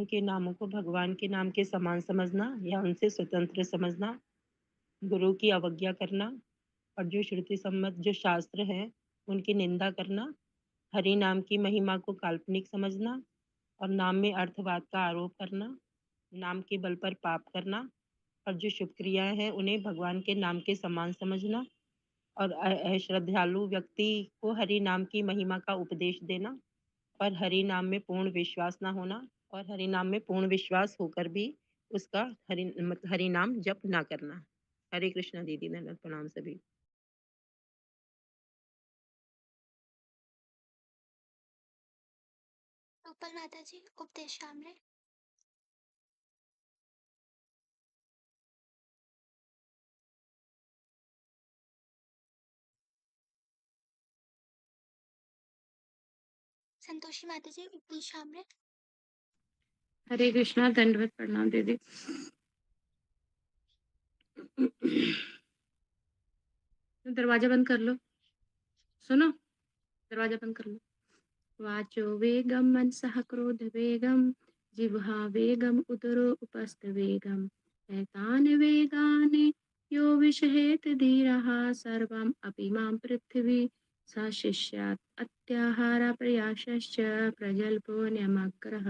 के नामों को भगवान के नाम के समान समझना या उनसे स्वतंत्र समझना, गुरु की अवज्ञा करना और जो श्रुति सम्मत जो शास्त्र हैं, उनकी निंदा करना, हरि नाम की महिमा को काल्पनिक समझना और नाम में अर्थवाद का आरोप करना, नाम के बल पर पाप करना और जो शुभ क्रियाएं हैं, उन्हें भगवान के नाम के समान समझना और अश्रद्धालु व्यक्ति को हरि नाम की महिमा का उपदेश देना और हरि नाम में पूर्ण विश्वास ना होना और हरि नाम में पूर्ण विश्वास होकर भी उसका हरि नाम जप ना करना। हरे कृष्णा दीदी, नंदन प्रणाम सभी। रूपल माता जी उपदेश सामने। संतोषी माता जी उपदेश सामने। हरे कृष्णा, दंडवत प्रणाम दीदी। दरवाजा बंद कर लो, सुनो, दरवाजा बंद कर लो। वाचो वेगम मनसः क्रोध वेगम, जिह्वा वेगम उदरो उपस्थ वेगम, एतान वेगानि यो विषहेत धीरः सर्वम् अपि मां पृथिवी स शिष्यात् अत्याहार प्रयासश्च प्रजल्पो न्यमग्रः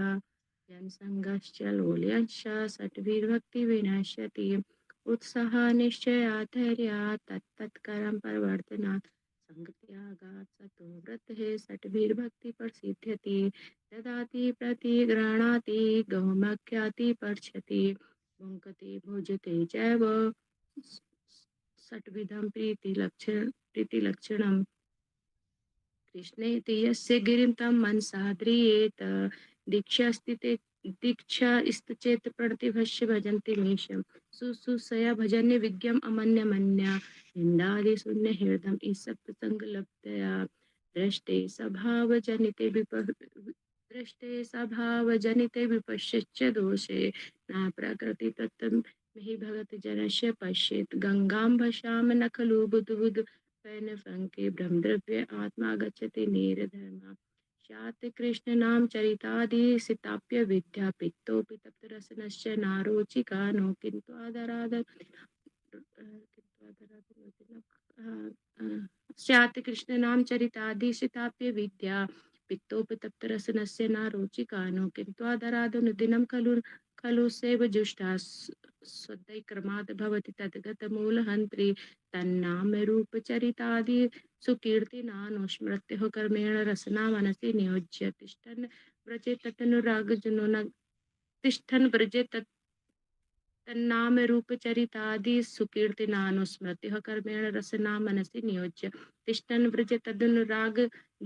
जनसंगश्च लोल्यश्च सट्भिर्भक्ति विनश्यति उत्साह निश्चयात् धैर्यात् तत्तत्करं प्रवर्तनात् संगत्यागात् सतो व्रतः सट्भिर्भक्ति प्रसिद्ध्यति ददाति प्रतिगृह्णाति गौमख्याति पर्च्छति भुङ्क्ते भुजते चैव सट्विधं प्रीतिलक्षणम् कृष्णेति यस्य गिरिं तं मनसा ध्रियेत दीक्षा चेत प्रणतिभस्य भजन्ति मीशं सुसुसया भजन्य विज्ञम अमन्य मन्या निंदादि शून्य हृदम ईसत्संग लब्धया दृष्टे स्वभाव जनिते विपश्यच्च दोषे न प्रकृति तत्तम महि भगत जनस्य पश्येत गंगां भसाम न खलु बुद्ध फंके ब्रह्मद्रव्य आत्मा गच्छति निरधर्मा शात कृष्ण नाम चरितादि सिताप्य विद्या पित्तोपि तप्त रसनश्च नारोचिका नो किंतु आदराद स्यात् कृष्ण नाम चरितादि सिताप्य विद्या पित्तोपि तप्त रसनस्य नारोचिका नो किंतु आदराद अनुदिनं खलु खलु सेव जुष्टा स्वदैक्रमात् भवति तद्गत मूलहन्त्री तन्नाम रूप चरितादि सुकीर्तिनानुस्मृत्युः कर्मेण रसना मनसि नियोज्य तिष्ठन् व्रजे तदनुराग जुनोन तिष्ठन् व्रजे तन्नाम रूप चरितादि सुकीर्तिनानुस्मृत्युः कर्मेण रसना मनसि नियोज्य तिष्ठन् व्रजे तदनुराग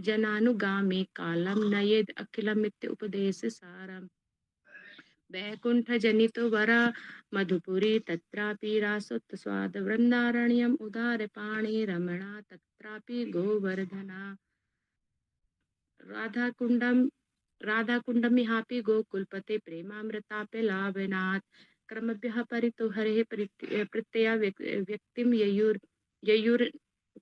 जनानुगामी कालं नयेद् अखिलमित्य उपदेश सारम् वैकुंठ जनितो वरा मधुपुरी तत्रापि रासोत्त स्वाद वृंदारण्यम उदार पाणी रमणा तत्रापि गोवर्धना राधा कुंडम यहाँ गोकुलपते प्रेमामृतापे लाभनाथ क्रमभ्यः परितो हरे प्रत्यया व्यक्तिम ययुर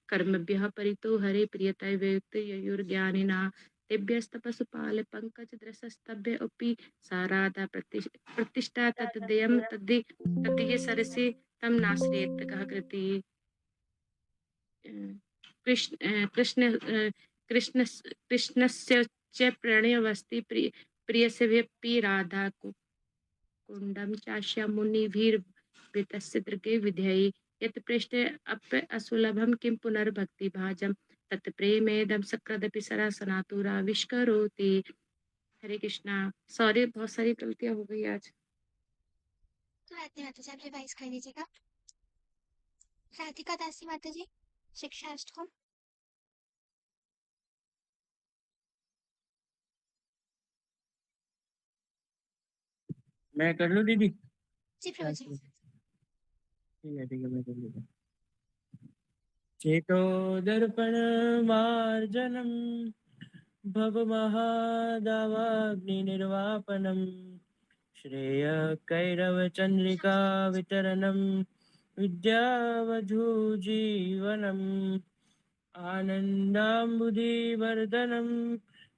कर्मभ्यः परितो हरे प्रियताय व्यक्त ययुर्ज्ञानिना तेभ्यस्तपशुपाल पंकज द्रसस्तभ्य अपि साराधा प्रतिष्ठा तद्दयम तद्दीय सरसि तम नाश्रेत कह कृति कृष्ण कृष्ण कृष्ण कृष्णस्य च प्रणयवस्ति प्रियसेव्यपि राधा कुंडम चाश्या मुनिभिर्वितस्य दृगे विधेयि यत् पृष्ठे अप्य असुलभम किं पुनर्भक्ति भाजम तत्प्रेमेदम सक्रदपि सरा सनातुरा विष्करोति। हरे कृष्णा। सॉरी, बहुत सारी गलतियां हो गई आज। तो आरती माता जी आप रिवाइज कर लीजिएगा। राधिका दासी माता जी शिक्षाष्टकम। मैं कर लूं दीदी? जी प्रभु जी। ठीक है मैं कर लूंगा। चेतो दर्पण मार्जनम भवमहादावाग्निर्वापनम् श्रेय कैरव चंद्रिका वितरणम विद्यावधूजीवनम् आनन्दाम्बुधिवर्धनम्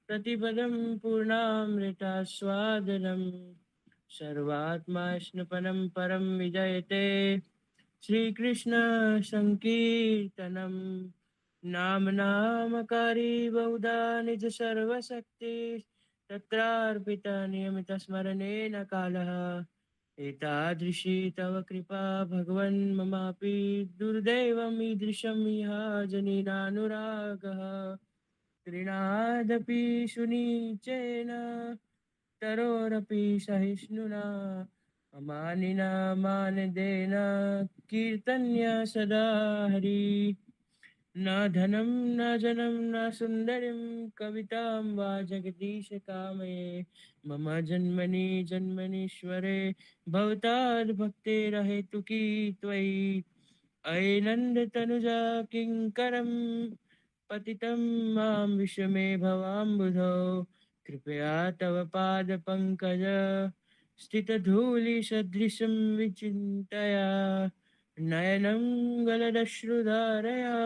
प्रतिपदं पूर्णामृतास्वादनम् सर्वात्मा स्नपनं परं विजयते श्रीकृष्ण संकीर्तनम नाम नामकारी बहुधा निज सर्वशक्ति तत्रार्पिता नियमित स्मरणेन कालः एतादृशी तव कृपा भगवन् ममापि दुर्दैवम् ईदृशम् इह जनिनानुरागः तृणादपि सुनीचेन तरोरपि सहिष्णुना अमानिना मानदेन कीर्तन्य सदा हरि न धनं न जनं न सुन्दरीं कवितां वा जगदीश कामये मम जन्मनि जन्मनीश्वरे भवताद् भक्तेरहेतुकी त्वयि अये नन्दतनुजा किङ्करं पतितं मां विषमे भवाम्बुधौ कृपया तव पादपङ्कज स्थितधूलिसदृशं विचिन्तया नयनं गलदश्रुधारया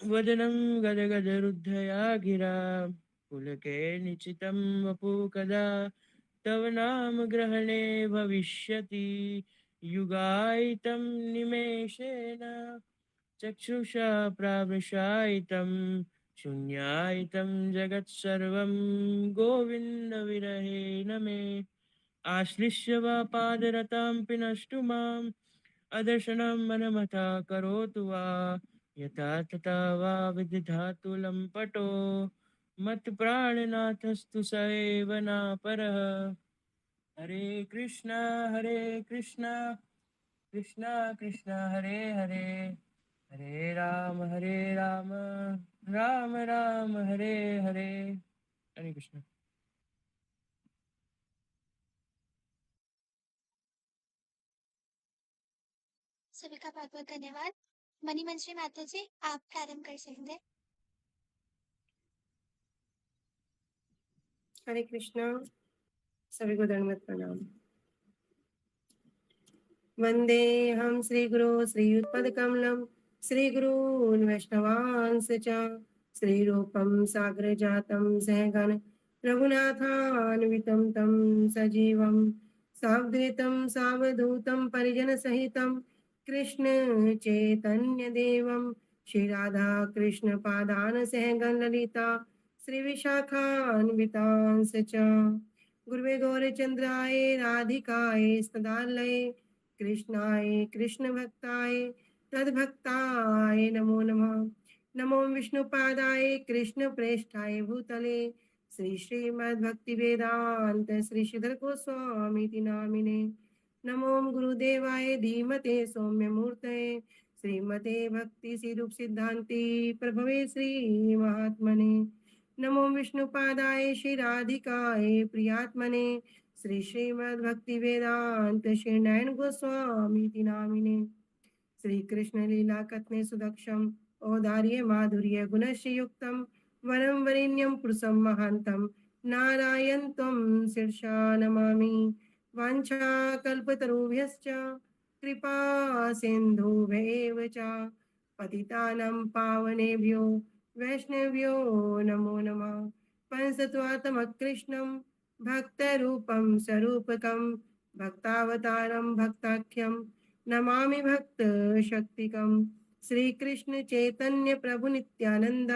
वदनं गदगदरुद्धया गिरा पुलके निचितं वपु कदा तव नाम ग्रहणे भविष्यति युगायितं निमेषेण चक्षुषा प्रावृषायितं शून्यायितं जगत्सर्वं गोविन्दविरहेण मे आश्लिष्य वा पादरतां पिनष्टु माम् अदर्शनं मनमथा करोतु वा यथा तथा वा विदधातु लम्पटो मत्प्राणनाथस्तु स एव नापरः हरे कृष्णा कृष्णा कृष्णा हरे हरे हरे राम राम राम हरे हरे हरे कृष्ण। सभी का बहुत बहुत धन्यवाद। मणिमंजरी माता जी, आप प्रारंभ कर सकते हैं। हरे कृष्णा। सभी को दंडवत प्रणाम। वंदे हम श्री गुरु श्रीयुतपदकमलं श्रीगुरून् वैष्णवांश्च च श्रीरूपं साग्र जातं सहगण रघुनाथान्वितं तं सजीवं साद्वैतं सावधूतं परिजनसहितं कृष्ण चैतन्य देवं श्री राधा कृष्ण पादान सहगण ललिता श्री विशाखान्वितांश्च च गुरुवे गौरचंद्राय राधिकाय सदालये कृष्णाय कृष्ण भक्ताय तद्भक्ताय नमो नमः। नमो विष्णुपादाय कृष्ण प्रेष्ठाय भूतले श्री श्रीमद्भक्ति वेदांत श्री श्रीधर गोस्वामी नामिने। नमो गुरुदेवाय धीमते सौम्य मूर्तये श्रीमते भक्ति सिरूप सिद्धांति प्रभवे श्री महात्मने। नमो विष्णुपादाय श्री राधिकाय प्रियात्मने श्री श्रीमद्भक्ति वेदांत श्री नयन गोस्वामी नामिने। श्री कृष्ण लीला कथने सुदक्षम औदार्य माधुर्य गुणश्री युक्तम वरम वरेण्यम पुरुषम महांतम नारायण तम शीर्षा नमामि। वाञ्छा कल्पतरुभ्यश्च कृपा सिन्धुभ्येव च पतितानां पावनेभ्यो वैष्णव्यो नमो नमः। पंचतत्वात्मकृष्णं भक्तरूपं स्वरूपकं भक्तावतारं भक्ताख्यं नमामि भक्तशक्तिकं। श्री कृष्ण चैतन्य प्रभु नित्यानंद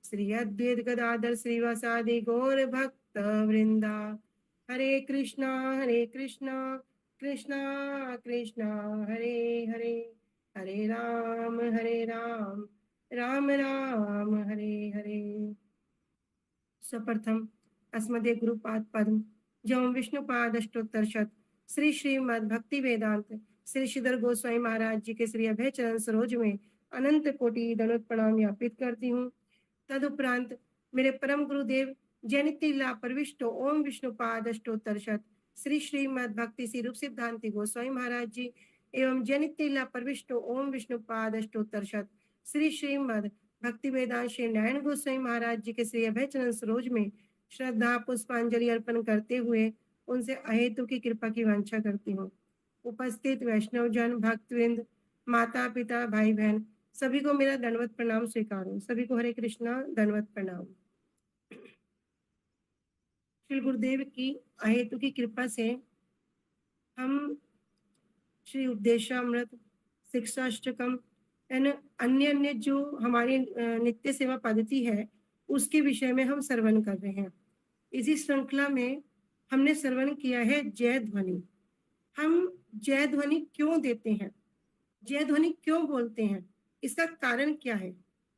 श्री अद्वैत गदाधर श्रीवासादि गौर भक्त वृंदा। हरे कृष्णा कृष्णा कृष्णा हरे हरे हरे राम राम राम हरे हरे। सर्वप्रथम अस्मदे गुरुपाद पद्म जौम विष्णुपाद अष्टोत्तर श्री श्रीमद् भक्ति वेदांत श्री श्रीधर गोस्वामी महाराज जी के श्री अभय चरण सरोज में अनंत कोटि दंडवत प्रणाम ज्ञापित करती हूँ। तदुपरांत मेरे परम गुरुदेव जयनितिला प्रविष्टो ओम विष्णुपाद अष्टोत्तर श्री श्रीमद् भक्ति श्री रूप सिद्धांति गोस्वामी महाराज जी एवं जयनितिला प्रविष्टो ओम विष्णुपाद अष्टोत्तर श्री श्रीमद् भक्ति वेदांत श्री नारायण गोस्वामी महाराज जी के श्री अभय चरण सरोज में श्रद्धा पुष्पांजलि अर्पण करते हुए उनसे अहेतु की कृपा की वांछा करती हूँ। उपस्थित वैष्णव जन भक्तवृंद माता पिता भाई बहन सभी को मेरा दंडवत प्रणाम स्वीकारो। सभी को हरे कृष्णा दंडवत प्रणाम। श्री गुरुदेव की अहेतु की कृपा से हम श्री उपदेशामृत, शिक्षाष्टकम एंड अन्य अन्य जो हमारी नित्य सेवा पद्धति है उसके विषय में हम श्रवण कर रहे हैं। इसी श्रृंखला में हमने श्रवण किया है जय ध्वनि। हम जय ध्वनि क्यों देते हैं, जय ध्वनि क्यों बोलते हैं, इसका कारण क्या है,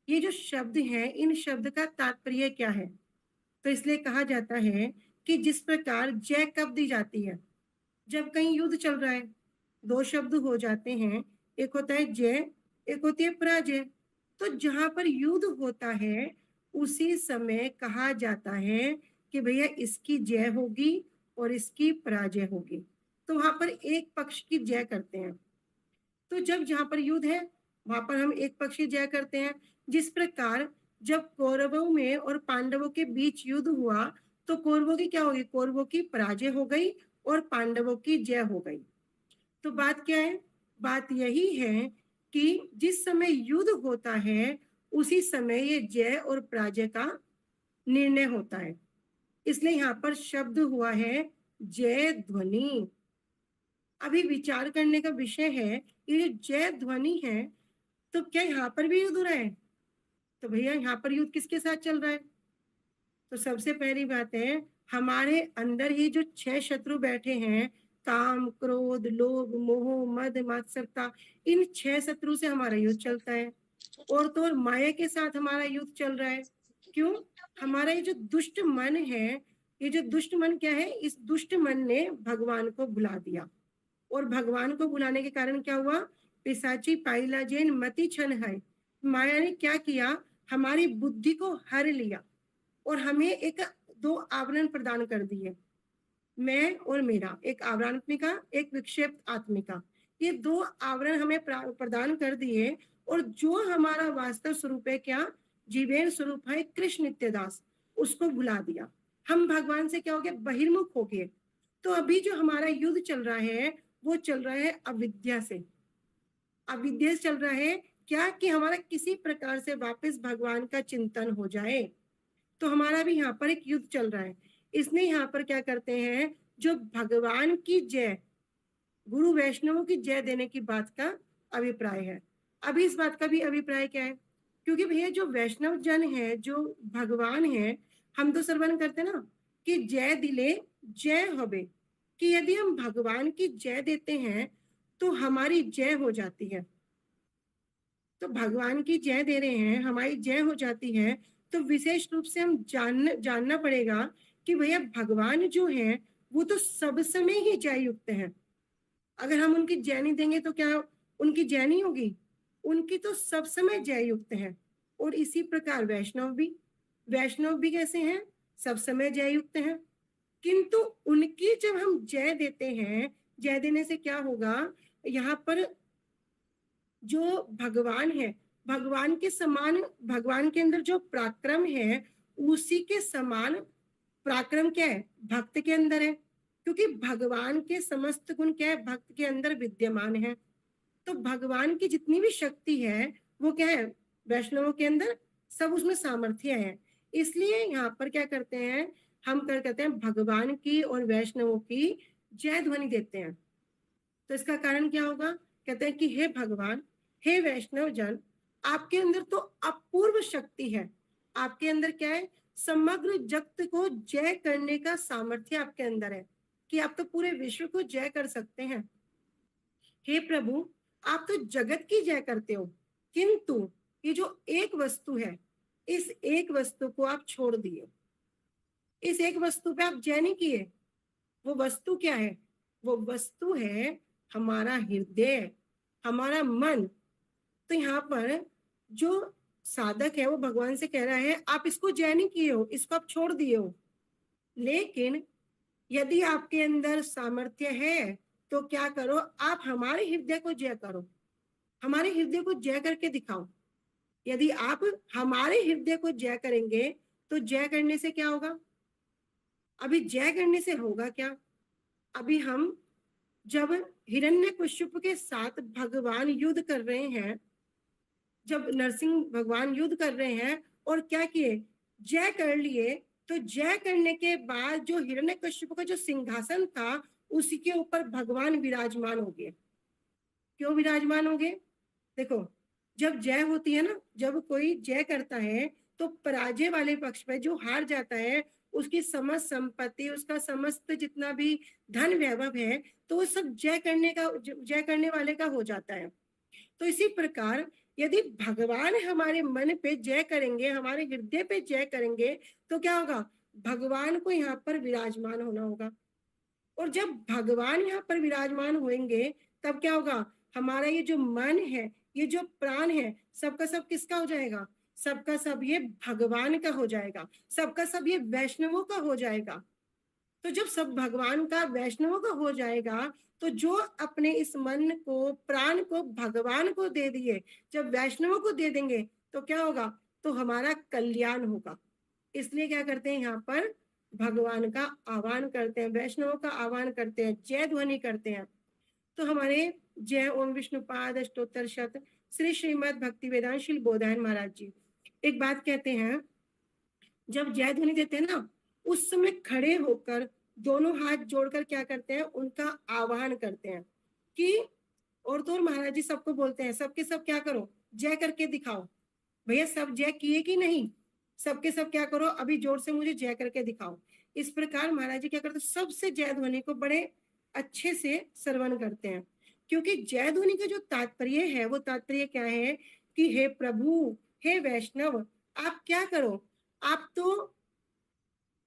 ये जो शब्द है इन शब्द का तात्पर्य क्या है। तो इसलिए कहा जाता है कि जिस प्रकार जय कब दी जाती है, जब कहीं युद्ध चल रहा है, दो शब्द हो जाते हैं, एक होता है जय, एक होती है पराजय। तो जहां पर युद्ध होता है उसी समय कहा जाता है कि भैया इसकी जय होगी और इसकी पराजय होगी। तो वहां पर एक पक्ष की जय करते हैं। तो जब जहां पर युद्ध है वहां पर हम एक पक्ष की जय करते हैं। जिस प्रकार जब कौरवों में और पांडवों के बीच युद्ध हुआ तो कौरवों की क्या होगी, कौरवों की पराजय हो गई और पांडवों की जय हो गई। तो बात क्या है, बात यही है कि जिस समय युद्ध होता है उसी समय ये जय और पराजय का निर्णय होता है। इसलिए यहाँ पर शब्द हुआ है जय ध्वनि। अभी विचार करने का विषय है ये जो जय ध्वनि है तो क्या यहाँ पर भी युद्ध हो रहा है, तो भैया यहाँ पर युद्ध किसके साथ चल रहा है। तो सबसे पहली बात है हमारे अंदर ही जो 6 शत्रु बैठे हैं, काम, क्रोध, लोभ, मोह, मद, मात्सर्यता, इन 6 शत्रु से हमारा युद्ध चलता है। और तो और माया के साथ हमारा युद्ध चल रहा है। क्यों, हमारा ये जो दुष्ट मन है, ये जो दुष्ट मन क्या है, इस दुष्ट मन ने भगवान को भुला दिया। और भगवान को भुलाने के कारण क्या हुआ, पिशाची पाइला जैन मति छन है, माया ने क्या किया, हमारी बुद्धि को हर लिया और हमें एक 2 आवरण प्रदान कर दिए, मैं और मेरा, एक आवरणात्मिका, एक विक्षेप आत्मिका। ये 2 आवरण हमें प्रदान कर दिए और जो हमारा वास्तव स्वरूप है क्या, जीवेन स्वरूप है कृष्ण नित्यदास, उसको भुला दिया। हम भगवान से क्या हो गए, बहिर्मुख हो गए। तो अभी जो हमारा युद्ध चल रहा है वो चल रहा है अविद्या से। अविद्या से चल रहा है क्या कि हमारा किसी प्रकार से वापस भगवान का चिंतन हो जाए। तो हमारा भी यहाँ पर एक युद्ध चल रहा है। इसने यहाँ पर क्या करते हैं, जो भगवान की जय, गुरु वैष्णवों की जय देने की बात का अभिप्राय है। अभी इस बात का भी अभिप्राय क्या है, क्योंकि भैया जो वैष्णव जन है, जो भगवान है, हम तो श्रवण करते ना कि जय दिले जय होबे, कि यदि हम भगवान की जय देते हैं तो हमारी जय हो जाती है। तो भगवान की जय दे रहे हैं, हमारी जय हो जाती है। तो विशेष रूप से हम जानना पड़ेगा कि भैया भगवान जो है वो तो सब समय ही जय युक्त है। अगर हम उनकी जय नहीं देंगे तो क्या उनकी जय नहीं होगी, उनकी तो सब समय जय युक्त है। और इसी प्रकार वैष्णव भी कैसे हैं, सब समय जय युक्त हैं। किंतु उनकी जब हम जय देते हैं, जय देने से क्या होगा, यहाँ पर जो भगवान है, भगवान के समान, भगवान के अंदर जो पराक्रम है उसी के समान पराक्रम क्या है, भक्त के अंदर है। क्योंकि भगवान के समस्त गुण क्या है, भक्त के अंदर विद्यमान है। तो भगवान की जितनी भी शक्ति है वो क्या है, वैष्णवों के अंदर सब उसमें सामर्थ्य है। इसलिए यहाँ पर क्या करते हैं, हम कर कहते हैं भगवान की और वैष्णवों की जय ध्वनि देते हैं। तो इसका कारण क्या होगा, कहते हैं कि हे भगवान, हे वैष्णव जन, आपके अंदर तो अपूर्व शक्ति है। आपके अंदर क्या है, समग्र जगत को जय करने का सामर्थ्य आपके अंदर है कि आप तो पूरे विश्व को जय कर सकते हैं। हे प्रभु, आप तो जगत की जय करते हो, किंतु ये जो एक वस्तु है, इस एक वस्तु को आप छोड़ दिए, इस एक वस्तु पे आप जय नहीं किए। वो वस्तु क्या है, वो वस्तु है हमारा हृदय, हमारा मन। तो यहाँ पर जो साधक है वो भगवान से कह रहा है आप इसको जय नहीं किए हो, इसको आप छोड़ दिए हो। लेकिन यदि आपके अंदर सामर्थ्य है तो क्या करो, आप हमारे हृदय को जय करो, हमारे हृदय को जय करके दिखाओ। यदि आप हमारे हृदय को जय करेंगे तो जय करने से क्या होगा, अभी जय करने से होगा क्या, अभी हम जब हिरण्यकश्यप के साथ भगवान युद्ध कर रहे हैं, जब नरसिंह भगवान युद्ध कर रहे हैं और क्या किए, जय कर लिए, तो जय करने के बाद जो हिरण्यकश्यप का जो सिंहासन था उसी के ऊपर भगवान विराजमान हो गए। क्यों विराजमान हो गए? देखो, जब जय होती है ना, जब कोई जय करता है तो पराजय वाले पक्ष पे जो हार जाता है उसकी समस्त संपत्ति, उसका समस्त जितना भी धन वैभव है, तो वो सब जय करने वाले का हो जाता है। तो इसी प्रकार यदि भगवान हमारे मन पे जय करेंगे, हमारे हृदय पे जय करेंगे, तो क्या होगा? भगवान को यहाँ पर विराजमान होना होगा। और जब भगवान यहाँ पर विराजमान होंगे तब क्या होगा? हमारा ये जो मन है, ये जो प्राण है, सबका सब किसका हो जाएगा? सबका सब ये भगवान का हो जाएगा, सबका सब ये वैष्णवों का हो जाएगा। तो जब सब भगवान का, वैष्णवों का हो जाएगा, तो जो अपने इस मन को, प्राण को भगवान को दे दिए, जब वैष्णवों को दे देंगे तो क्या होगा? तो हमारा कल्याण होगा। इसलिए क्या करते हैं? यहाँ पर भगवान का आह्वान करते हैं, वैष्णवों का आह्वान करते हैं, जय ध्वनि करते हैं। तो हमारे जय ओम विष्णुपाद अष्टोत्तर शत श्री श्रीमद भक्ति वेदांत श्री बोधायन महाराज जी एक बात कहते हैं, जब जय ध्वनि देते हैं ना, उस समय खड़े होकर दोनों हाथ जोड़कर क्या करते हैं? उनका आह्वान करते हैं कि, और तो और महाराज जी सबको बोलते हैं, सबके सब क्या करो? जय करके दिखाओ। भैया सब जय किए कि नहीं? सबके सब क्या करो? अभी जोर से मुझे जय करके दिखाओ। इस प्रकार महाराज जी क्या करते हैं? सबसे जय ध्वनि को बड़े अच्छे से श्रवण करते हैं, क्योंकि जय ध्वनि का जो तात्पर्य है वो तात्पर्य क्या है कि हे प्रभु, हे वैष्णव, आप क्या करो? आप तो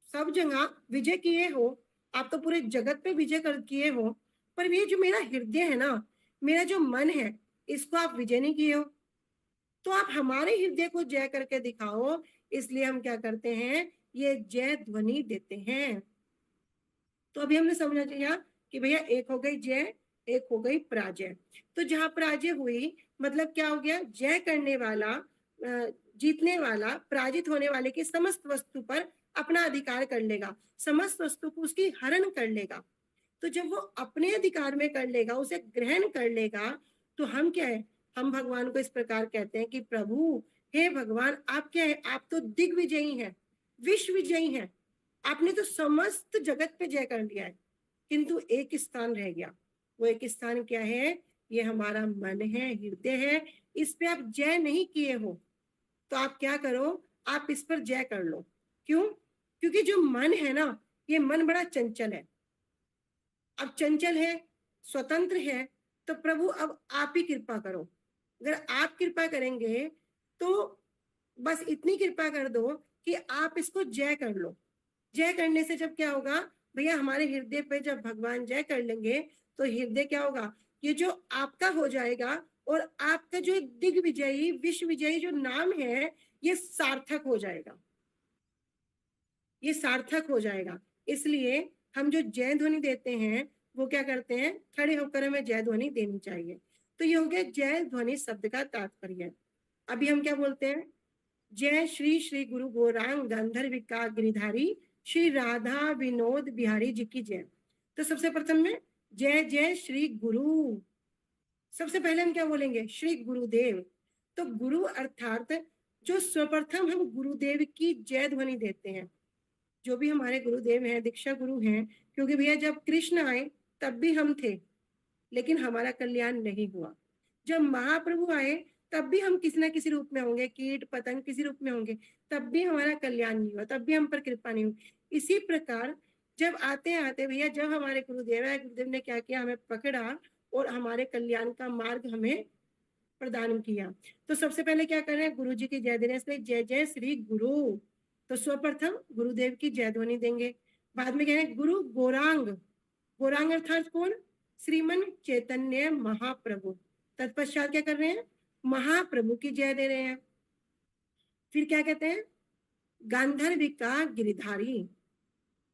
सब जगह विजय किए हो, आप तो पूरे जगत पे विजय कर किए हो, पर ये जो मेरा हृदय है ना, मेरा जो मन है, इसको आप विजय नहीं किए हो। तो आप हमारे हृदय को जय करके दिखाओ, इसलिए हम क्या करते हैं? ये जय ध्वनि देते हैं। तो अभी हमने समझा चाहिए कि भैया एक हो गई जय, एक हो गई पराजय। तो जहां पराजय हुई मतलब क्या हो गया? जय करने वाला, जीतने वाला पराजित होने वाले की समस्त वस्तु पर अपना अधिकार कर लेगा, समस्त वस्तु को उसकी हरण कर लेगा। तो जब वो अपने अधिकार में कर लेगा, उसे ग्रहण कर लेगा, तो हम क्या है? हम भगवान को इस प्रकार कहते हैं कि प्रभु, हे भगवान, आप क्या है? आप तो दिग्विजयी हैं, विश्व विजयी हैं, आपने तो समस्त जगत पे जय कर लिया है, किंतु एक स्थान रह गया। वो एक स्थान क्या है? ये हमारा मन है, हृदय है, इस पे आप जय नहीं किए हो। तो आप क्या करो? आप इस पर जय कर लो। क्यों? क्योंकि जो मन है ना, ये मन बड़ा चंचल है। अब चंचल है, स्वतंत्र है, तो प्रभु अब आप ही कृपा करो। अगर आप कृपा करेंगे तो बस इतनी कृपा कर दो कि आप इसको जय कर लो। जय करने से जब क्या होगा भैया? हमारे हृदय पे जब भगवान जय कर लेंगे तो हृदय क्या होगा? ये जो आपका हो जाएगा, और आपका जो दिग्विजयी, विश्व विजयी जो नाम है, ये सार्थक हो जाएगा, ये सार्थक हो जाएगा। इसलिए हम जो जय ध्वनि देते हैं वो क्या करते हैं? खड़े होकर हमें जय ध्वनि देनी चाहिए। तो ये हो गया जय ध्वनि शब्द का तात्पर्य। अभी हम क्या बोलते हैं? जय श्री श्री गुरु गौरांग गंधर्विका गिरिधारी श्री राधा विनोद बिहारी जी की जय। तो सबसे प्रथम में जय जय श्री गुरु, सबसे पहले हम क्या बोलेंगे? श्री गुरुदेव। तो गुरु अर्थात जो सर्वप्रथम हम गुरुदेव की जय ध्वनि देते हैं। जो भी हमारे गुरुदेव हैं, दीक्षा गुरु हैं, क्योंकि भैया जब कृष्ण आए तब भी हम थे, लेकिन हमारा कल्याण नहीं हुआ। जब महाप्रभु आए तब भी हम किसी ना किसी रूप में होंगे, कीट पतंग किसी रूप में होंगे, तब भी हमारा कल्याण नहीं हुआ, तब भी हम पर कृपा नहीं हुई। इसी प्रकार जब आते आते भैया, जब हमारे गुरुदेव है, गुरुदेव ने क्या किया? हमें पकड़ा और हमारे कल्याण का मार्ग हमें प्रदान किया। तो सबसे पहले क्या कर रहे हैं? गुरु जी की जय दे रहे हैं, इसलिए जय जय श्री गुरु। तो सर्वप्रथम गुरुदेव की जय ध्वनि देंगे। बाद में क्या है? गुरु गौरांग। गौरांग अर्थात कौन? श्रीमन चैतन्य महाप्रभु। तत्पश्चात क्या कर रहे हैं? महाप्रभु की जय दे रहे हैं। फिर क्या कहते हैं? गांधर्विका गिरिधारी।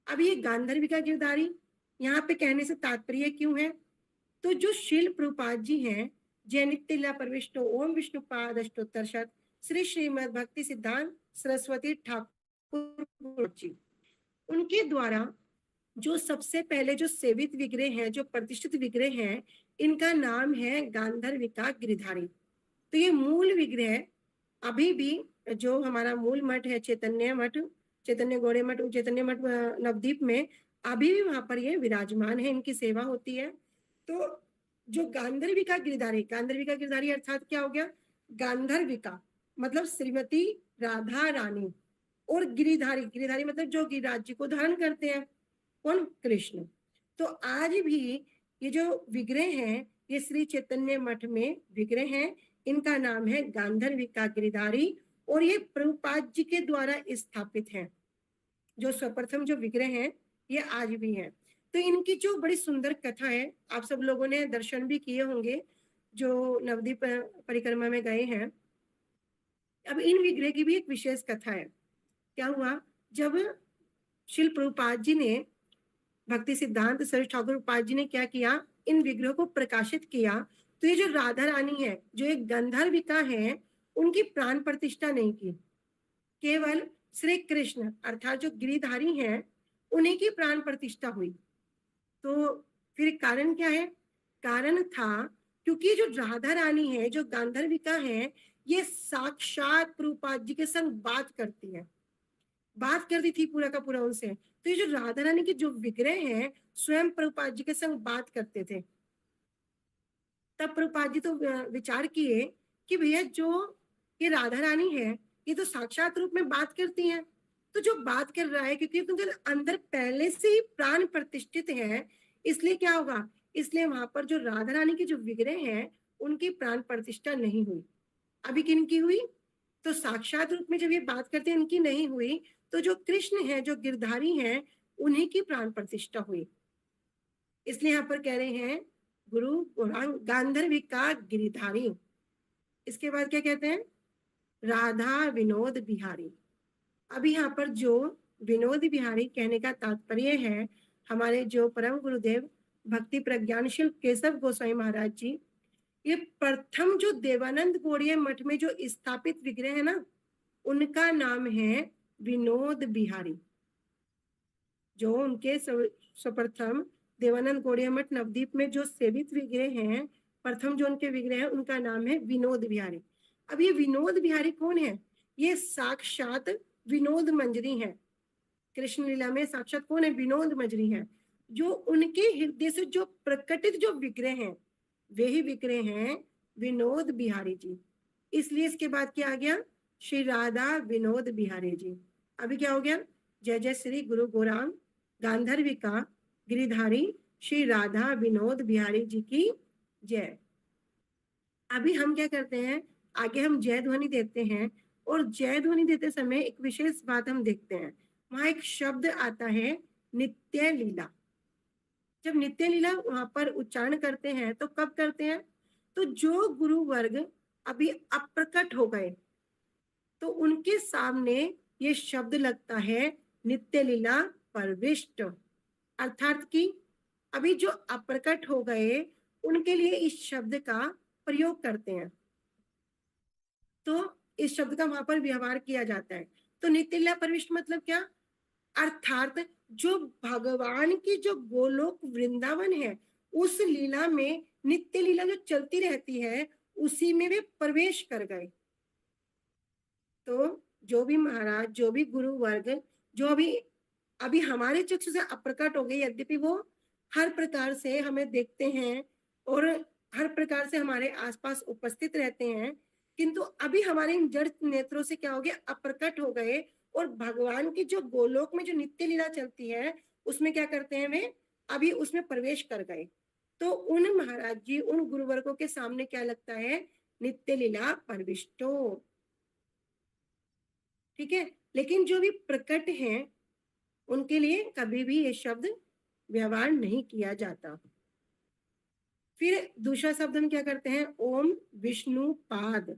अब ये गांधर्विका गिरिधारी यहाँ पे कहने से तात्पर्य क्यों है? तो जो शिल प्रभुपाद जी हैं, जय नित्य लीला परविष्टो ओम विष्णुपाद अष्टोत्तर शत श्री श्रीमद भक्ति सिद्धांत सरस्वती ठाकुर जी, उनके द्वारा जो सबसे पहले जो सेवित विग्रह है, जो प्रतिष्ठित विग्रह है, इनका नाम है गांधर्विका गिरिधारी। तो ये मूल विग्रह अभी भी जो हमारा मूल मठ है, चैतन्य मठ, चैतन्य गौड़े मठ, चैतन्य मठ नवदीप में अभी भी वहां पर ये विराजमान है, इनकी सेवा होती है। तो जो गांधर्विका गिरधारी अर्थात क्या हो गया, गांधर्विका मतलब श्रीमती राधा रानी, और गिरिधारी मतलब जो गिरिराज जी को धारण करते हैं, कौन, कृष्ण। तो आज भी ये जो विग्रह हैं ये श्री चैतन्य मठ में विग्रह हैं, इनका नाम है गांधर्विका गिरिधारी, और ये प्रभुपाद जी के द्वारा स्थापित है। जो सर्वप्रथम जो विग्रह हैं ये आज भी है। तो इनकी जो बड़ी सुंदर कथा है, आप सब लोगों ने दर्शन भी किए होंगे जो नवदीप परिक्रमा में गए हैं। अब इन विग्रह की भी एक विशेष कथा है। क्या हुआ, जब श्रील प्रभुपाद जी ने, भक्ति सिद्धांत सरस्वती ठाकुर प्रभुपाद जी ने क्या किया, इन विग्रहों को प्रकाशित किया, तो ये जो राधा रानी है, जो एक गंधर्विका है, उनकी प्राण प्रतिष्ठा नहीं की, केवल श्री कृष्ण अर्थात जो गिरिधारी हैं उन्हीं की प्राण प्रतिष्ठा हुई। तो फिर कारण क्या है, कारण था क्योंकि जो राधा रानी है, जो गांधर्विका है, ये साक्षात प्रभुपाद जी के संग बात करती है, बात करती थी पूरा का पूरा उनसे। तो ये जो राधा रानी के जो विग्रह हैं स्वयं प्रभुपाद जी के संग बात करते थे। तब प्रभुपाद जी तो विचार किए कि भैया जो ये राधा रानी है ये तो साक्षात रूप में बात करती हैं, तो जो बात कर रहा है क्योंकि उनके अंदर पहले से ही प्राण प्रतिष्ठित है, इसलिए क्या होगा, इसलिए वहां पर जो राधा रानी के जो विग्रह हैं उनकी प्राण प्रतिष्ठा नहीं हुई। अभी किनकी हुई, तो साक्षात रूप में जब ये बात करते हैं इनकी नहीं हुई, तो जो कृष्ण है, जो गिरधारी हैं, उन्हीं की प्राण प्रतिष्ठा हुई। इसलिए यहाँ पर कह रहे हैं गुरु गांधर्विका गिरिधारी। इसके बाद क्या कहते हैं, राधा विनोद बिहारी। अभी यहाँ पर जो विनोद बिहारी कहने का तात्पर्य है, हमारे जो परम गुरुदेव भक्ति प्रज्ञानशील केशव गोस्वामी महाराज जी, ये प्रथम जो देवानंद गौड़ीय मठ में जो स्थापित विग्रह है ना, उनका नाम है विनोद बिहारी। जो उनके सर्वप्रथम देवानंद गौड़ीय मठ नवदीप में जो सेवित विग्रह हैं, प्रथम जो उनके विग्रह है उनका नाम है विनोद बिहारी। अब ये विनोद बिहारी कौन है, ये साक्षात विनोद मंजरी है। कृष्ण लीला में साक्षात कौन है, विनोद मंजरी है। जो उनके हृदय से जो प्रकटित जो विग्रह हैं वही विग्रह हैं विनोद बिहारी जी। इसलिए इसके बाद क्या आ गया, श्री राधा विनोद बिहारी जी। अभी क्या हो गया, जय जय श्री गुरु गौरांग गांधर्विका गिरिधारी श्री राधा विनोद बिहारी जी की जय। अभी हम क्या करते हैं, आगे हम जय ध्वनि देते हैं, और जय ध्वनि देते समय एक विशेष बात हम देखते हैं, वहां एक शब्द आता है नित्य लीला। जब नित्य लीला वहां पर उच्चारण करते हैं तो कब करते हैं, तो जो गुरु वर्ग अभी अप्रकट हो गए तो उनके सामने ये शब्द लगता है नित्य लीला परविष्ट, अर्थात कि अभी जो अप्रकट हो गए उनके लिए इस शब्द का प्रयोग करते हैं, तो इस शब्द का वहां पर व्यवहार किया जाता है। तो नित्य लीला परविष्ट मतलब क्या, अर्थात जो भगवान की जो गोलोक वृंदावन है उस लीला में नित्य लीला जो चलती रहती है उसी में वे प्रवेश कर गए। तो जो भी महाराज, जो भी गुरु वर्ग जो अभी हमारे चक्षु से अप्रकट हो गए, यद्यपि वो हर प्रकार से हमें देखते हैं और हर प्रकार से हमारे आसपास उपस्थित रहते हैं, किंतु अभी हमारे इन जड़ नेत्रों से क्या हो गया, अप्रकट हो गए, और भगवान की जो गोलोक में जो नित्य लीला चलती है उसमें क्या करते हैं, वे अभी उसमें प्रवेश कर गए। तो उन महाराज जी, उन गुरुवर्गों के सामने क्या लगता है, नित्य लीला परविष्टो। ठीक है, लेकिन जो भी प्रकट हैं उनके लिए कभी भी ये शब्द व्यवहार नहीं किया जाता। फिर दूसरा शब्द हम क्या करते हैं, ओम विष्णु पाद।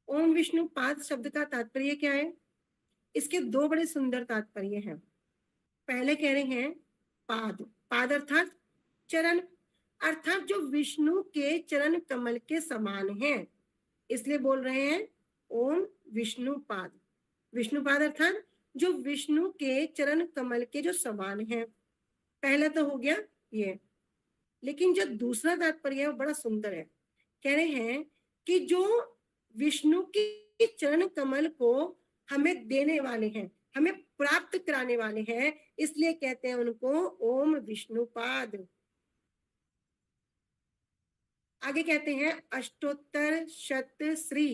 ओम विष्णु पाद शब्द का तात्पर्य क्या है, इसके दो बड़े सुंदर तात्पर्य हैं। पहले कह रहे हैं पाद, पाद अर्थात चरण, अर्थात जो विष्णु के चरण कमल के समान हैं, इसलिए बोल रहे हैं ओम विष्णु पाद। विष्णु पाद अर्थात जो विष्णु के चरण कमल के जो समान हैं। पहला तो हो गया ये, लेकिन जो दूसरा तात्पर्य है वो बड़ा सुंदर है। कह रहे हैं कि जो विष्णु के चरण कमल को हमें देने वाले हैं, हमें प्राप्त कराने वाले हैं, इसलिए कहते हैं उनको ओम विष्णुपाद। आगे कहते हैं अष्टोत्तर शत श्री।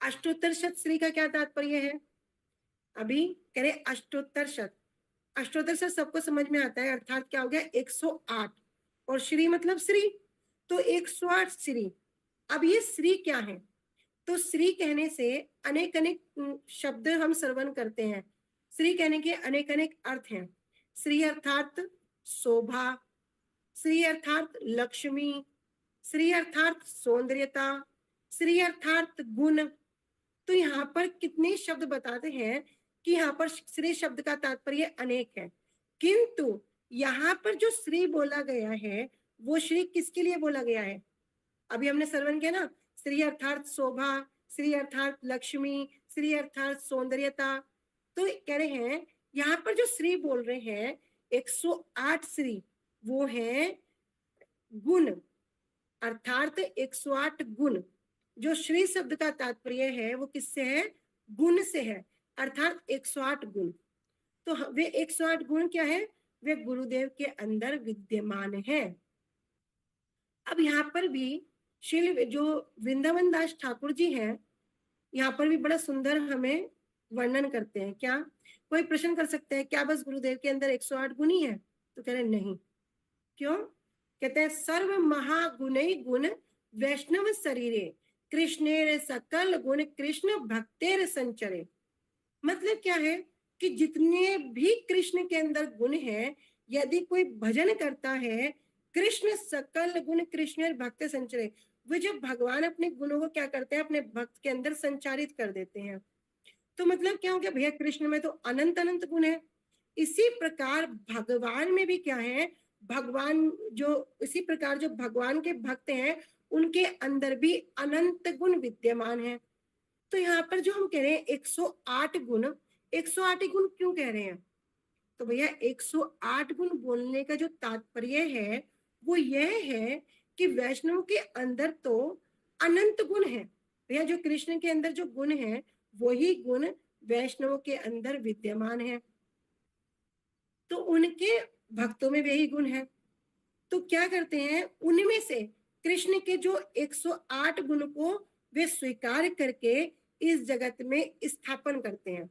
अष्टोत्तर शत श्री का क्या तात्पर्य है? अभी कह रहे अष्टोत्तर शत। अष्टोत्तर शत सबको समझ में आता है, अर्थात क्या हो गया 108, और श्री मतलब श्री, तो 108 श्री। अब ये श्री क्या है? तो श्री कहने से अनेक अनेक शब्द हम श्रवण करते हैं। श्री कहने के अनेक अनेक अर्थ हैं। श्री अर्थात शोभा, श्री अर्थात लक्ष्मी, श्री अर्थात सौंदर्यता, श्री अर्थात गुण। तो यहाँ पर कितने शब्द बताते हैं कि यहाँ पर श्री शब्द का तात्पर्य अनेक है, किंतु यहाँ पर जो श्री बोला गया है वो श्री किसके लिए बोला गया है? अभी हमने श्रवण किया ना, श्री अर्थात शोभा, श्री अर्थात लक्ष्मी, श्री अर्थात सौंदर्यता। तो कह रहे हैं यहाँ पर जो श्री बोल रहे हैं 108 श्री, वो है गुण, अर्थात 108 गुण। जो श्री शब्द का तात्पर्य है वो किससे है? गुण से है, अर्थात 108 गुण। तो वे 108 गुण क्या है? वे गुरुदेव के अंदर विद्यमान है। अब यहाँ पर भी श्री जो वृंदावन दास ठाकुर जी हैं, यहाँ पर भी बड़ा सुंदर हमें वर्णन करते हैं। क्या कोई प्रश्न कर सकते हैं क्या बस गुरुदेव के अंदर 108 गुण ही है? तो कह रहे नहीं। क्यों? कहते हैं सर्व महागुणै गुण वैष्णव शरीरे कृष्णेर सकल गुण कृष्ण भक्तेर संचरे। मतलब क्या है कि जितने भी कृष्ण के अंदर गुण हैं, यदि कोई भजन करता है, कृष्ण सकल गुण कृष्ण भक्त संचरे, वे जब भगवान अपने गुणों को क्या करते हैं? अपने भक्त के अंदर संचारित कर देते हैं। तो मतलब क्या हो गया भैया, कृष्ण में तो अनंत अनंत गुण है। इसी प्रकार भगवान में भी क्या है? भगवान जो इसी प्रकार जो भगवान के भक्त हैं उनके अंदर भी अनंत गुण विद्यमान है। तो यहाँ पर जो हम कह रहे हैं 108 गुण, 108 गुण क्यों कह रहे हैं? तो भैया 108 गुण बोलने का जो तात्पर्य है वो यह है कि वैष्णव के अंदर तो अनंत गुण है। भैया जो कृष्ण के अंदर जो गुण है वही गुण वैष्णव के अंदर विद्यमान है, तो उनके भक्तों में वही गुण है। तो क्या करते हैं? उनमें से कृष्ण के जो 108 गुण को वे स्वीकार करके इस जगत में स्थापन करते हैं।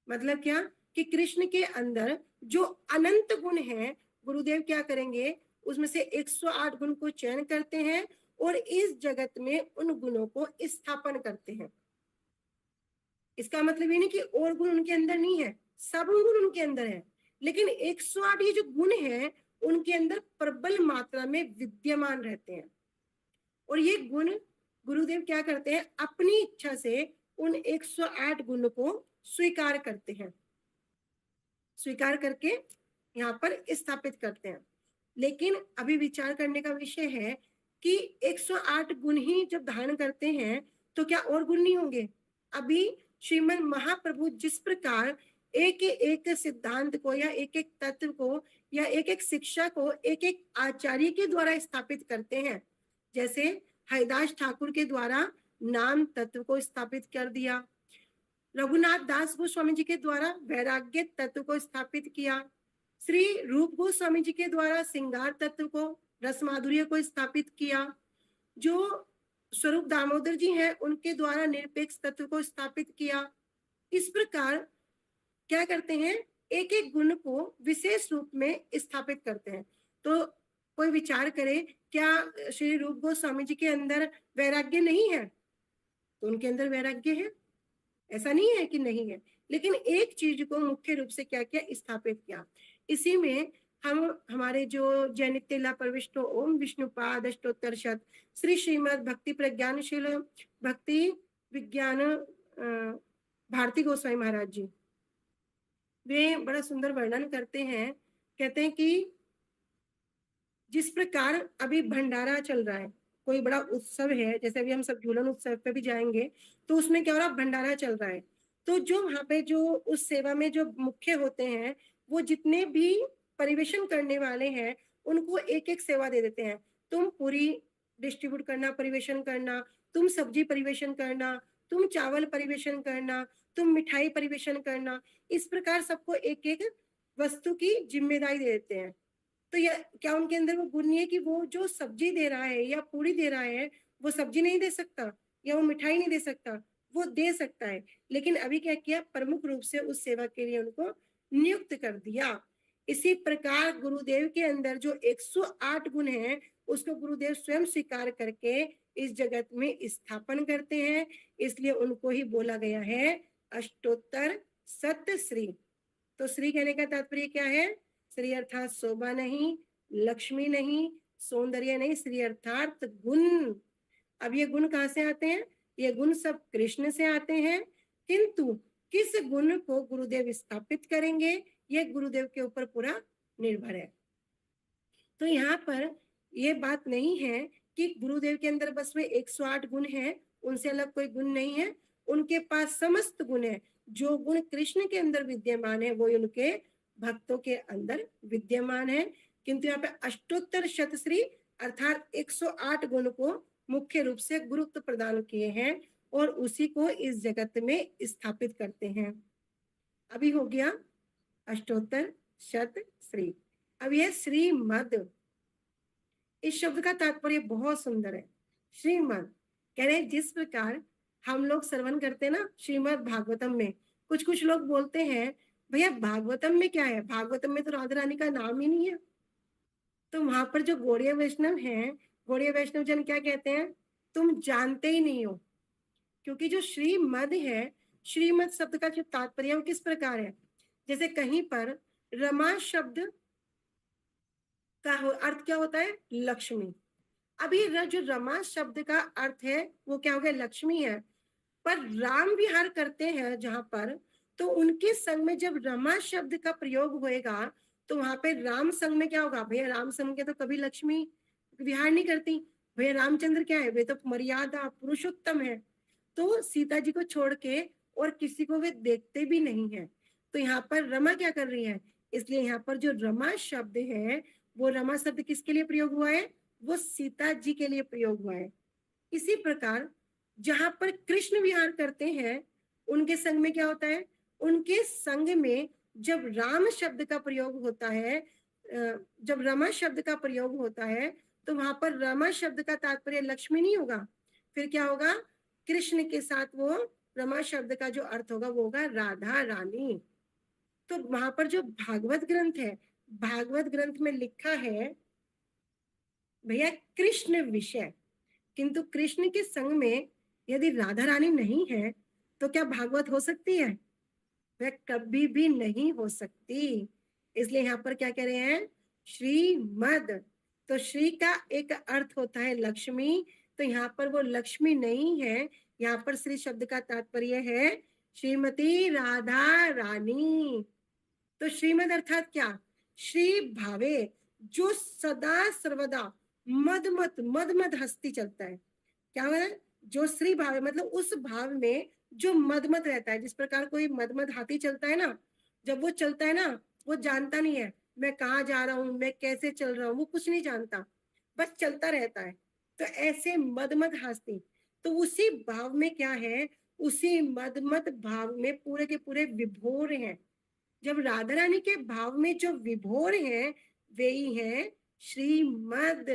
मतलब क्या कि कृष्ण के अंदर जो अनंत गुण हैं, गुरुदेव क्या करेंगे? उसमें से 108 गुण को चयन करते हैं और इस जगत में उन गुणों को स्थापन करते हैं। इसका मतलब ये नहीं कि और गुण उनके अंदर नहीं है, सब गुण उनके अंदर है, लेकिन 108 ये जो गुण है उनके अंदर प्रबल मात्रा में विद्यमान रहते हैं। और ये गुण गुरुदेव क्या करते हैं? अपनी इच्छा से उन 108 गुण को स्वीकार करते हैं, स्वीकार करके यहाँ पर स्थापित करते हैं। लेकिन अभी विचार करने का विषय है कि 108 गुण ही जब धारण करते हैं तो क्या और गुण नहीं होंगे? अभी श्रीमद महाप्रभु जिस प्रकार एक एक सिद्धांत को या एक एक तत्व को या एक एक शिक्षा को एक एक आचार्य के द्वारा स्थापित करते हैं, जैसे हरिदास ठाकुर के द्वारा नाम तत्व को स्थापित कर दिया, रघुनाथ दास गोस्वामी जी के द्वारा वैराग्य तत्व को स्थापित किया, श्री रूप गोस्वामी जी के द्वारा श्रृंगार तत्व को, रस माधुर्य को स्थापित किया, जो स्वरूप दामोदर जी हैं उनके द्वारा निरपेक्ष तत्व को स्थापित किया। इस प्रकार क्या करते हैं? एक एक गुण को विशेष रूप में स्थापित करते हैं। तो कोई विचार करे क्या श्री रूप गोस्वामी जी के अंदर वैराग्य नहीं है? तो उनके अंदर वैराग्य है, ऐसा नहीं है कि नहीं है, लेकिन एक चीज को मुख्य रूप से क्या किया? स्थापित किया। इसी में हम हमारे जो जयनित्यला प्रविष्टो ओम विष्णुपाद अष्टोत्तर शत श्री श्रीमद भक्ति प्रज्ञानशील भक्ति विज्ञान भारती गोस्वामी महाराज जी, वे बड़ा सुंदर वर्णन करते हैं। कहते हैं कि जिस प्रकार अभी भंडारा चल रहा है, कोई बड़ा उत्सव है, जैसे अभी हम सब झूलन उत्सव पे भी जाएंगे तो उसमें क्या हो रहा है? भंडारा चल रहा है। तो जो वहाँ पे जो उस सेवा में जो मुख्य होते हैं वो जितने भी परिवेशन करने वाले हैं उनको एक एक सेवा दे देते हैं। तुम पूरी डिस्ट्रीब्यूट करना, परिवेशन करना, तुम सब्जी परिवेशन करना, तुम चावल परिवेशन करना, तुम मिठाई परिवेशन करना। इस प्रकार सबको एक एक वस्तु की जिम्मेदारी दे देते हैं। तो यह क्या उनके अंदर वो गुण नहीं है कि वो जो सब्जी दे रहा है या पूरी दे रहा है वो सब्जी नहीं दे सकता या वो मिठाई नहीं दे सकता, वो दे सकता है। लेकिन अभी क्या किया, प्रमुख रूप से उस सेवा के लिए उनको नियुक्त कर दिया। इसी प्रकार गुरुदेव के अंदर जो 108 गुण हैं उसको गुरुदेव स्वयं स्वीकार करके इस जगत में स्थापन करते हैं, इसलिए उनको ही बोला गया है अष्टोत्तर सत श्री। तो श्री कहने का तात्पर्य क्या है? श्री अर्थात शोभा नहीं, लक्ष्मी नहीं, सौंदर्य नहीं, श्री अर्थात गुण। अब ये गुण कहाँ से आते हैं? ये गुण सब कृष्ण से आते हैं, किंतु किस गुण को गुरुदेव स्थापित करेंगे ये गुरुदेव के ऊपर पूरा निर्भर है। तो यहाँ पर ये बात नहीं है कि गुरुदेव के अंदर बस में 108 गुण है, उनसे अलग कोई गुण नहीं है। उनके पास समस्त गुण है। जो गुण कृष्ण के अंदर विद्यमान है वो उनके भक्तों के अंदर विद्यमान है। किंतु यहाँ पे अष्टोत्तर शतश्री अर्थात 108 गुण को मुख्य रूप से गुरुत्व प्रदान किए हैं और उसी को इस जगत में स्थापित करते हैं। अभी हो गया अष्टोत्तर शत श्री। अब यह श्रीमद, इस शब्द का तात्पर्य बहुत सुंदर है। श्रीमद कह रहे जिस प्रकार हम लोग श्रवण करते हैं ना श्रीमद भागवतम में, कुछ कुछ लोग बोलते हैं भैया भागवतम में क्या है, भागवतम में तो राधा रानी का नाम ही नहीं है। तो वहां पर जो गौड़ीय वैष्णव हैं, गौड़ीय वैष्णव जन क्या कहते हैं, तुम जानते ही नहीं हो। क्योंकि जो श्रीमद है, श्रीमद शब्द का जो तात्पर्य वो किस प्रकार है, जैसे कहीं पर रमा शब्द का अर्थ क्या होता है, लक्ष्मी। अभी जो रमा शब्द का अर्थ है वो क्या हो गया, लक्ष्मी है। पर राम विहार करते हैं जहां पर, तो उनके संग में जब रमा शब्द का प्रयोग होएगा तो वहां पे राम संग में क्या होगा, भैया राम संग के तो कभी लक्ष्मी विहार नहीं करती। भैया रामचंद्र क्या है, वे तो मर्यादा पुरुषोत्तम है, तो सीता जी को छोड़ के और किसी को वे देखते भी नहीं है। तो यहाँ पर रमा क्या कर रही है, इसलिए यहाँ पर जो रमा शब्द है वो रमा शब्द किसके लिए प्रयोग हुआ है, वो सीता जी के लिए प्रयोग हुआ है। इसी प्रकार जहां पर कृष्ण विहार करते हैं उनके संग में क्या होता है, उनके संग में जब राम शब्द का प्रयोग होता है, जब रमा शब्द का प्रयोग होता है तो वहां पर रमा शब्द का तात्पर्य लक्ष्मी नहीं होगा, फिर क्या होगा, कृष्ण के साथ वो रमा शब्द का जो अर्थ होगा वो होगा राधा रानी। तो वहां पर जो भागवत ग्रंथ है, भागवत ग्रंथ में लिखा है भैया कृष्ण विषय, किंतु कृष्ण के संग में यदि राधा रानी नहीं है तो क्या भागवत हो सकती है, वह कभी भी नहीं हो सकती। इसलिए यहाँ पर क्या कह रहे हैं, श्रीमद। तो श्री का एक अर्थ होता है लक्ष्मी, तो यहाँ पर वो लक्ष्मी नहीं है, यहाँ पर श्री शब्द का तात्पर्य है श्रीमती राधा रानी। तो श्रीमद अर्थात क्या, श्री भावे, जो सदा सर्वदा मद मद हस्ती चलता है। क्या हो रहा है, जो श्री भाव मतलब उस भाव में जो मदमत रहता है। जिस प्रकार कोई मदमद हाथी चलता है ना, जब वो चलता है ना वो जानता नहीं है मैं कहाँ जा रहा हूँ, मैं कैसे चल रहा हूँ, वो कुछ नहीं जानता, बस चलता रहता है। तो ऐसे मदमद हाथी, तो उसी भाव में क्या है, उसी मदमत भाव में पूरे के पूरे विभोर हैं। जब राधा रानी के भाव में जो विभोर हैं वे ही है श्रीमद।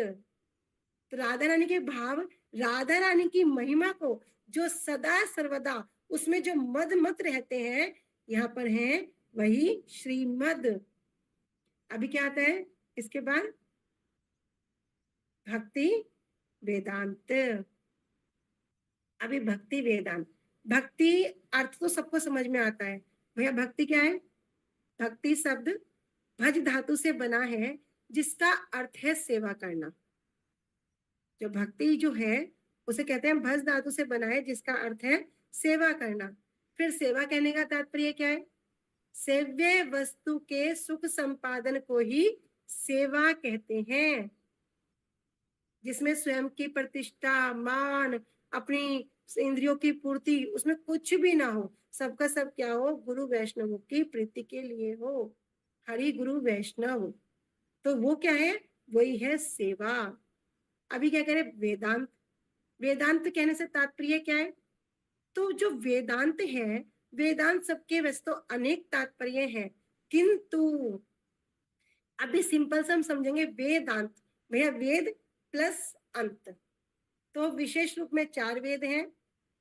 तो राधा रानी के भाव, राधा रानी की महिमा को जो सदा सर्वदा उसमें जो मद मत रहते हैं यहाँ पर हैं वही श्रीमद। अभी क्या आता है इसके बाद, भक्ति वेदांत। अभी भक्ति वेदांत, भक्ति अर्थ तो सबको समझ में आता है। भैया भक्ति क्या है, भक्ति शब्द भज धातु से बना है जिसका अर्थ है सेवा करना। जो भक्ति जो है उसे कहते हैं भज धातु से बना है जिसका अर्थ है सेवा करना। फिर सेवा कहने का तात्पर्य क्या है, सेव्य वस्तु के सुख संपादन को ही सेवा कहते हैं, जिसमें स्वयं की प्रतिष्ठा, मान, अपनी इंद्रियों की पूर्ति, उसमें कुछ भी ना हो, सबका सब क्या हो, गुरु वैष्णव की प्रीति के लिए हो, हरि गुरु वैष्णव। तो वो क्या है, वही है सेवा। अभी क्या करें, वेदांत। वेदांत कहने से तात्पर्य क्या है? तो जो वेदांत है, वेदांत सबके वैसे तो अनेक तात्पर्य हैं, किंतु अभी सिंपल से हम समझेंगे वेदांत, भैया वेद प्लस अंत। तो विशेष रूप में 4 वेद हैं,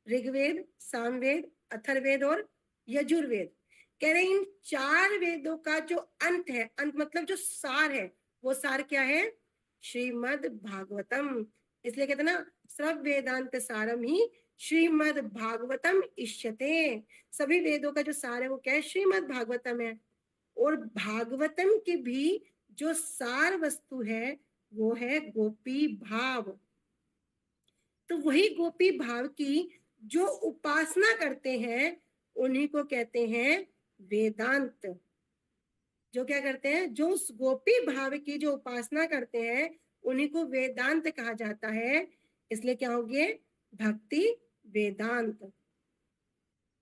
ऋग्वेद, सामवेद, अथर्ववेद और यजुर्वेद। कह रहे इन 4 वेदों का जो अंत है, अंत मतलब जो सार है, वो सार क्या है? श्रीमद् भागवतम। इसलिए कहते ना सब वेदांत सारम ही श्रीमद् भागवतम इष्यते। सभी वेदों का जो सार है वो क्या है? श्रीमद् भागवतम है। और भागवतम की भी जो सार वस्तु है वो है गोपी भाव। तो वही गोपी भाव की जो उपासना करते हैं उन्हीं को कहते हैं वेदांत। जो क्या करते हैं? जो उस गोपी भाव की जो उपासना करते हैं उन्हीं को वेदांत कहा जाता है। इसलिए क्या हो गए? भक्ति वेदांत।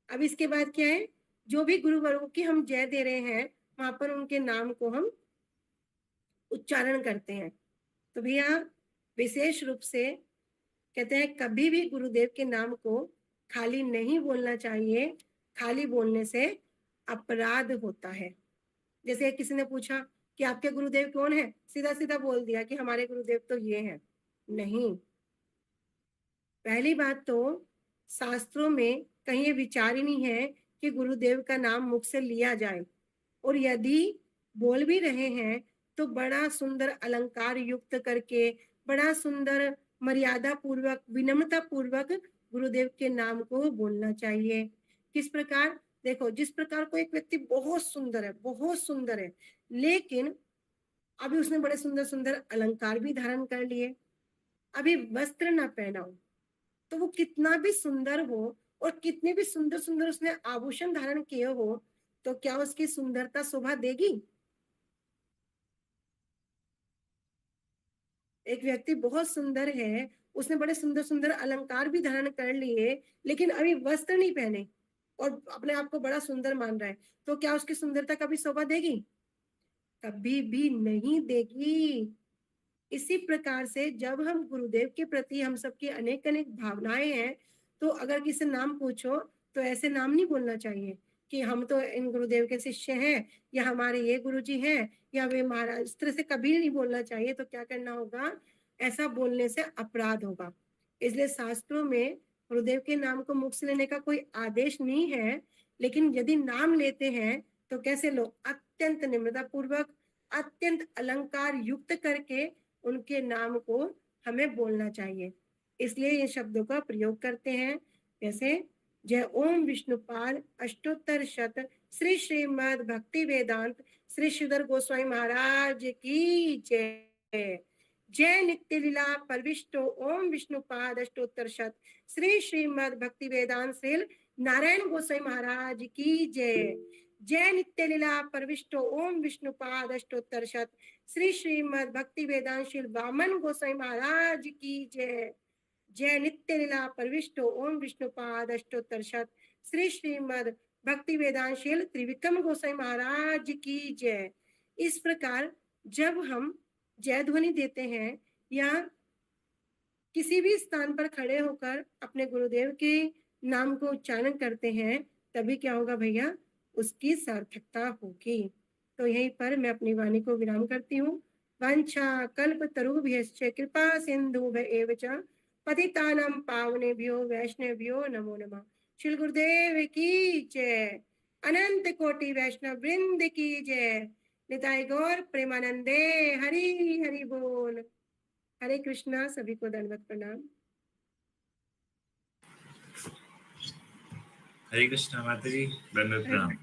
अब इसके बाद क्या है? जो भी गुरुवरों की हम जय दे रहे हैं वहां पर उनके नाम को हम उच्चारण करते हैं। तो भैया विशेष रूप से कहते हैं कभी भी गुरुदेव के नाम को खाली नहीं बोलना चाहिए, खाली बोलने से अपराध होता है। जैसे किसी ने पूछा कि आपके गुरुदेव कौन है, सीधा सीधा बोल दिया कि हमारे गुरुदेव तो ये हैं। नहीं, पहली बात तो शास्त्रों में कहीं ये विचार ही नहीं है कि गुरुदेव का नाम मुख से लिया जाए, और यदि बोल भी रहे हैं तो बड़ा सुंदर अलंकार युक्त करके, बड़ा सुंदर मर्यादा पूर्वक, विनम्रता पूर्वक गुरुदेव के नाम को बोलना चाहिए। किस प्रकार? देखो, जिस प्रकार को एक व्यक्ति बहुत सुंदर है, बहुत सुंदर है, लेकिन अभी उसने बड़े सुंदर सुंदर अलंकार भी धारण कर लिए, अभी वस्त्र ना पहना हो, तो वो कितना भी सुंदर हो और कितने भी सुंदर सुंदर उसने आभूषण धारण किए हो, तो क्या उसकी सुंदरता शोभा देगी? एक व्यक्ति बहुत सुंदर है, उसने बड़े सुंदर सुंदर अलंकार भी धारण कर लिए, लेकिन अभी वस्त्र नहीं पहने और अपने आप को बड़ा सुंदर मान रहा है, तो क्या उसकी सुंदरता कभी शोभा देगी? कभी भी नहीं देगी। इसी प्रकार से जब हम गुरुदेव के प्रति हम सबकी अनेक अनेक भावनाएं हैं, तो अगर किसी नाम पूछो तो ऐसे नाम नहीं बोलना चाहिए कि हम तो इन गुरुदेव के शिष्य हैं, या हमारे ये गुरुजी हैं, या वे महाराज, इस तरह से कभी नहीं बोलना चाहिए। तो क्या करना होगा? ऐसा बोलने से अपराध होगा। इसलिए शास्त्रों में गुरुदेव के नाम को मुख से लेने का कोई आदेश नहीं है, लेकिन यदि नाम लेते हैं तो कैसे लो? अत्यंत निम्रता पूर्वक, अत्यंत अलंकार युक्त करके उनके नाम को हमें बोलना चाहिए। इसलिए ये शब्दों का प्रयोग करते हैं। जैसे जय ओम विष्णुपाद अष्टोत्तर शत श्री श्रीमद् भक्ति वेदांत श्री श्रीधर गोस्वामी महाराज की जय। जय नित्य लीला परविष्टो ओम विष्णुपाद अष्टोत्तर शत श्री श्रीमद् भक्ति वेदांत श्री नारायण गोस्वामी महाराज की जय। जय नित्य लीला परविष्टो ओम विष्णुपाद अष्टोत्तर शत श्री श्रीमद् भक्ति वेदांत श्री वामन गोसाई महाराज की जय। जय नित्य लीला परविष्टो ओम विष्णुपाद अष्टोत्तर शत श्री श्रीमद् भक्ति वेदांत श्री त्रिविक्रम गोसाई महाराज की जय। इस प्रकार जब हम जय ध्वनि देते हैं या किसी भी स्थान पर खड़े होकर अपने गुरुदेव के नाम को उच्चारण करते हैं, तभी क्या होगा भैया? उसकी सार्थकता होगी। तो यहीं पर मैं अपनी वाणी को विराम करती हूँ। वांछा कल्पतरुभ्यश्च कृपा सिंधुभ्येव च पतितानां पावनेभ्यो वैष्णवेभ्यो नमो नमः। श्री गुरुदेव की जय। अनंत कोटि वैष्णव वृंद की जय। निताय गौर प्रेमानंदे। हरि हरि बोल। हरे कृष्णा। सभी को दंडवत प्रणाम। हरे कृष्णा माता जी, दंडवत प्रणाम।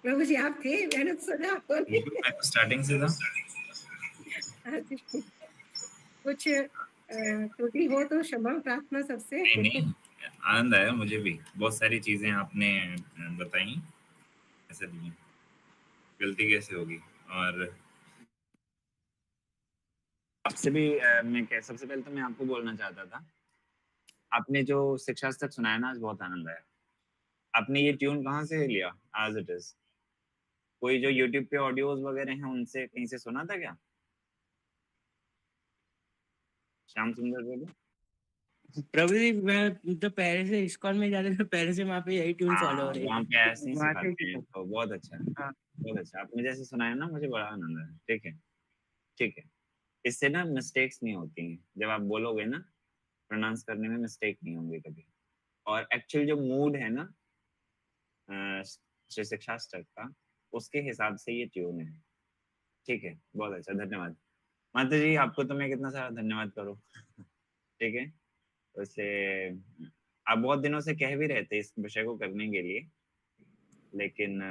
प्रभु जी आप थे, मैंने तो सुना आपको नहीं। बिल्कुल, मैं तो स्टार्टिंग से था। कुछ त्रुटि हो तो क्षमा प्रार्थना सबसे। नहीं नहीं, आनंद आया मुझे भी। बहुत सारी चीजें आपने बताई, ऐसे नहीं गलती कैसे होगी। और आपसे भी मैं सबसे पहले तो मैं आपको बोलना चाहता था, आपने जो शिक्षा तक सुनाया ना, आज बहुत आनंद आया। आपने ये ट्यून कहाँ से लिया? आज इट इज कोई जो यूट्यूब पे ऑडियोज वगैरह हैं उनसे कहीं से सुना था क्या? श्याम सुंदर बोले। प्रभु जी मैं तो पहले से इस्कॉन में जाते तो पहले से वहाँ पे यही ट्यून फॉलो हो हाँ, रही वहाँ थी। पे ऐसे ही वहाँ से ही सिखाते हैं, सीखा। तो बहुत अच्छा है, हाँ, बहुत अच्छा। आपने जैसे सुनाया ना, मुझे बड़ा आनंद आया। ठीक है, ठीक है। इससे ना मिस्टेक्स नहीं होती हैं, जब आप बोलोगे ना, प्रोनाउंस करने में मिस्टेक नहीं होंगी कभी। और एक्चुअल जो मूड है ना श्री शिक्षाष्टक का, उसके हिसाब से ये ट्यून है। ठीक है, बहुत अच्छा, धन्यवाद। माता जी, आपको तो मैं कितना सारा धन्यवाद करूँ। ठीक है, वैसे आप बहुत दिनों से कह भी रहे थे इस विषय को करने के लिए, लेकिन